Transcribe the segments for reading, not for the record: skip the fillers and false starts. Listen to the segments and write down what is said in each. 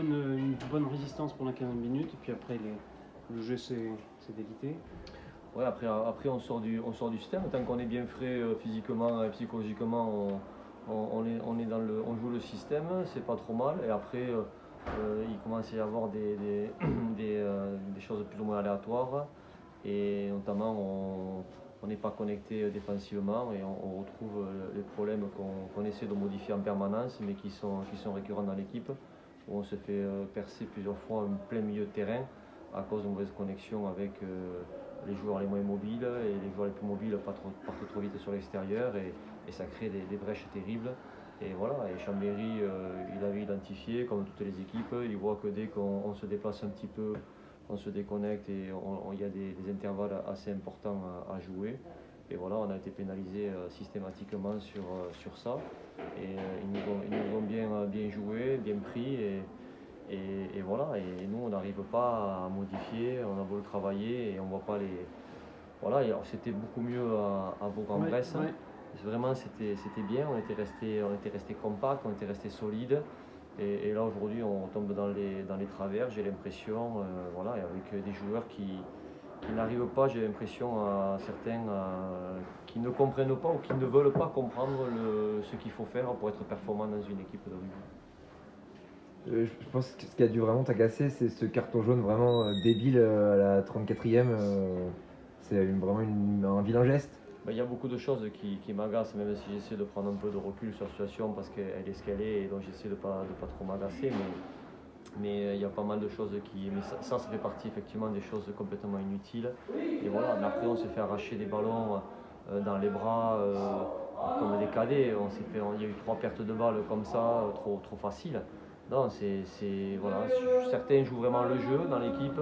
une bonne résistance pendant 15 minutes, et puis après le jeu s'est délité. Ouais, après on sort du système, tant qu'on est bien frais physiquement et psychologiquement, on joue le système, c'est pas trop mal. Et après, il commence à y avoir des choses plus ou moins aléatoires, et notamment on n'est pas connecté défensivement, et on retrouve les problèmes qu'on essaie de modifier en permanence, mais qui sont récurrents dans l'équipe, où on se fait percer plusieurs fois en plein milieu de terrain à cause de mauvaises connexions avec les joueurs les moins mobiles, et les joueurs les plus mobiles partent trop vite sur l'extérieur, et ça crée des brèches terribles. Et voilà, et Chambéry, il avait identifié, comme toutes les équipes, il voit que dès qu'on se déplace un petit peu, on se déconnecte, et il y a des intervalles assez importants à jouer. Et voilà, on a été pénalisé systématiquement sur ça. Et ils nous ont bien joué, bien pris. Et voilà, et nous on n'arrive pas à modifier, on a beau le travailler et on voit pas les. Voilà, c'était beaucoup mieux à Bourg-en-Bresse. Ouais. Vraiment c'était bien, on était resté compact, on était resté solide. Et là aujourd'hui on tombe dans les travers, j'ai l'impression, voilà, et avec des joueurs qui n'arrivent pas, j'ai l'impression, à certains qui ne comprennent pas ou qui ne veulent pas comprendre ce qu'il faut faire pour être performant dans une équipe de rugby. Je pense que ce qui a dû vraiment t'agacer, c'est ce carton jaune vraiment débile à la 34e. C'est vraiment un vilain geste. Il y a beaucoup de choses qui m'agacent, même si j'essaie de prendre un peu de recul sur la situation parce qu'elle est ce qu'elle est, et donc j'essaie de pas trop m'agacer. Mais il y a pas mal de choses qui. Mais ça fait partie effectivement des choses complètement inutiles. Et voilà, mais après on s'est fait arracher des ballons dans les bras comme des cadets. Il y a eu 3 pertes de balles comme ça, trop faciles. Non, voilà. Certains jouent vraiment le jeu dans l'équipe,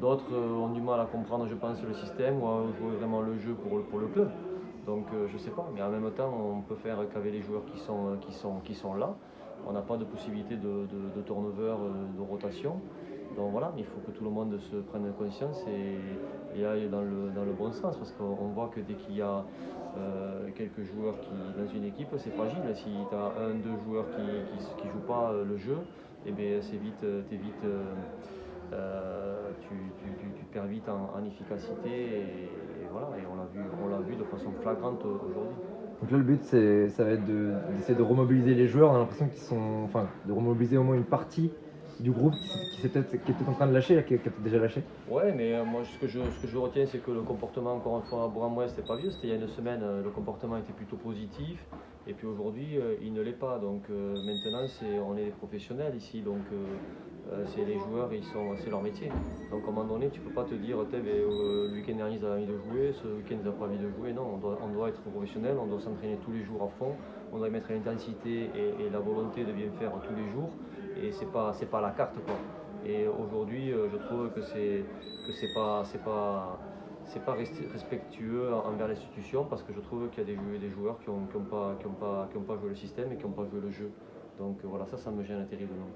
d'autres ont du mal à comprendre, je pense, le système, ou à jouer vraiment le jeu pour le club. Donc je sais pas, mais en même temps on peut faire qu'avec les joueurs qui sont là. On n'a pas de possibilité de turnover, de rotation. Donc voilà, il faut que tout le monde se prenne conscience et aille dans le bon sens, parce qu'on voit que dès qu'il y a quelques joueurs dans une équipe, c'est fragile. Si tu as 1-2 joueurs qui ne jouent pas le jeu, et bien c'est vite, tu perds vite en efficacité, et voilà, et on l'a vu de façon flagrante aujourd'hui. Donc là, le but, ça va être d'essayer de remobiliser les joueurs. On a l'impression qu'ils sont. Enfin, de remobiliser au moins une partie du groupe qui est peut-être en train de lâcher, qui a peut-être déjà lâché. Ouais, mais moi ce que je retiens, c'est que le comportement, encore une fois, à Bourg-en-Bresse, c'était pas vieux, c'était il y a une semaine, le comportement était plutôt positif, et puis aujourd'hui, il ne l'est pas. Donc maintenant, on est des professionnels ici, donc c'est les joueurs, c'est leur métier. Donc à un moment donné, tu peux pas te dire, le week-end dernier, ils avaient envie de jouer, ce week-end, ils n'ont pas envie de jouer. Non, on doit être professionnel, on doit s'entraîner tous les jours à fond, on doit mettre l'intensité et la volonté de bien faire tous les jours, et c'est pas la carte, quoi. Et aujourd'hui, je trouve que c'est pas respectueux envers l'institution, parce que je trouve qu'il y a des joueurs qui ont pas joué le système et qui n'ont pas joué le jeu. Donc voilà, ça me gêne terriblement.